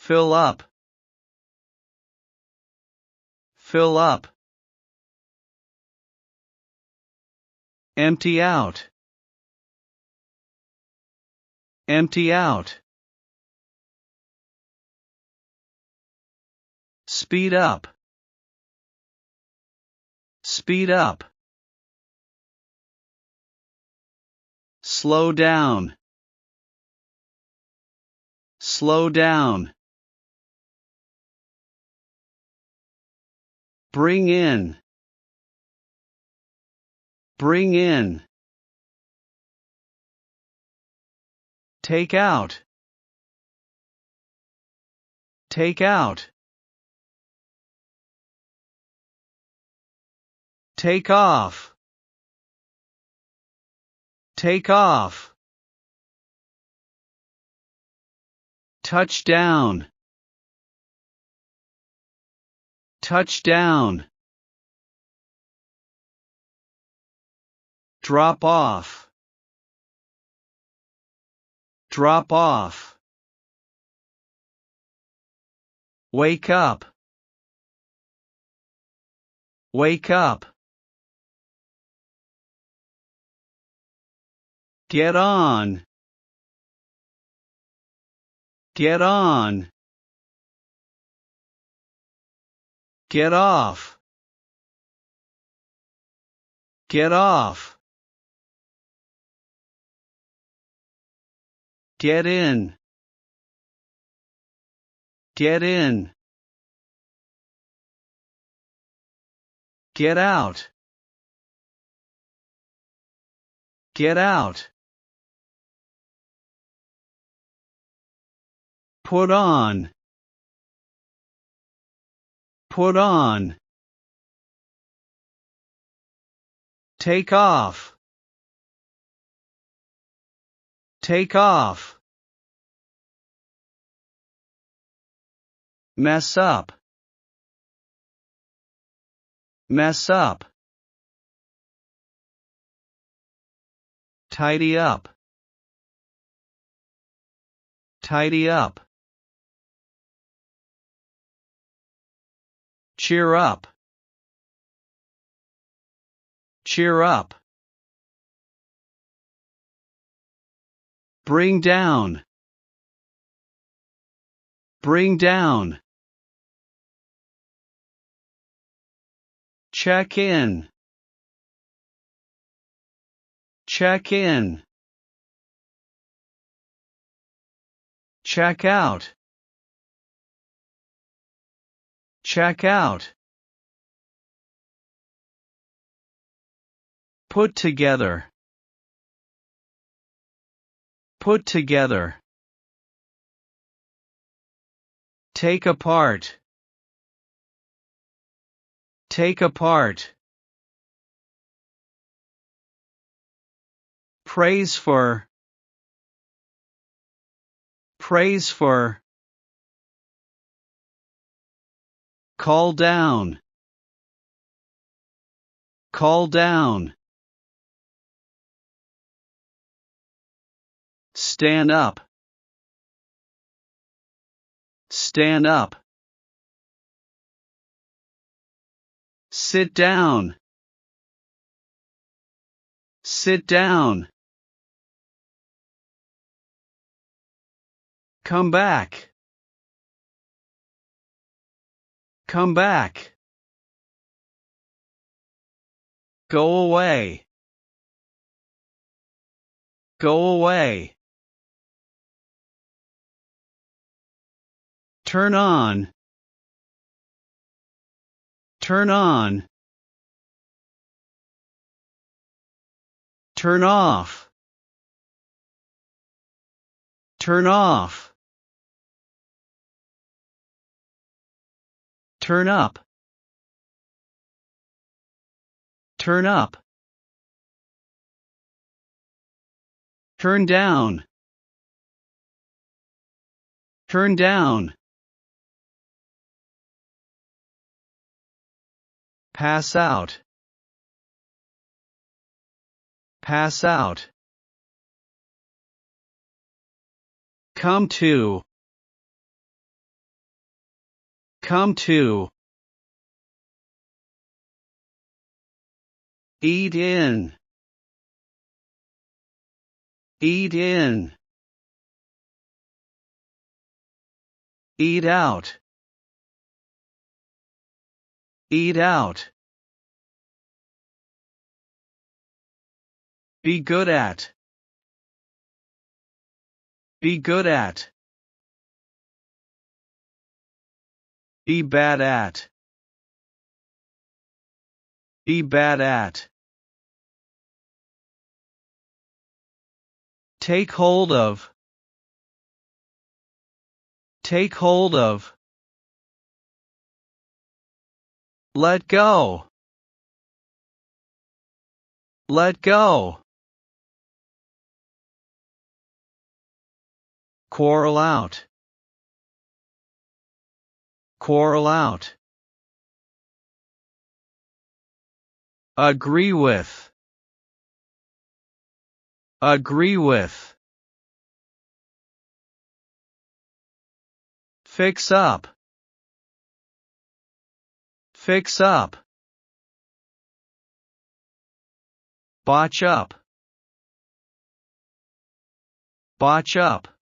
Fill up. Fill up. Empty out. Empty out. Speed up. Speed up. Slow down. Slow down. Bring in. Bring in. Take out. Take out. Take off. Take off. Touchdown. Touchdown. Drop off. Drop off. Wake up. Wake up. Get on. Get on. Get off. Get off. Get in. Get in. Get out. Get out. Put on. Put on. Take off. Take off. Mess up. Mess up. Tidy up. Tidy up. Cheer up. Cheer up. Bring down. Bring down. Check in. Check in. Check out. Check out. Put together. Put together. Take apart. Take apart. Praise for. Praise for. Call down. Call down. Stand up. Stand up. Sit down. Sit down. Come back. Come back. Go away. Go away. Turn on. Turn on. Turn off. Turn off. Turn up. Turn up. Turn down. Turn down. Pass out. Pass out. Come to. Come to. Eat in. Eat in. Eat out. Eat out. Be good at. Be good at. Be bad at. Be bad at. Take hold of. Take hold of. Let go. Let go. Quarrel out. Quarrel out. Agree with. Agree with. Fix up. Fix up. Botch up. Botch up.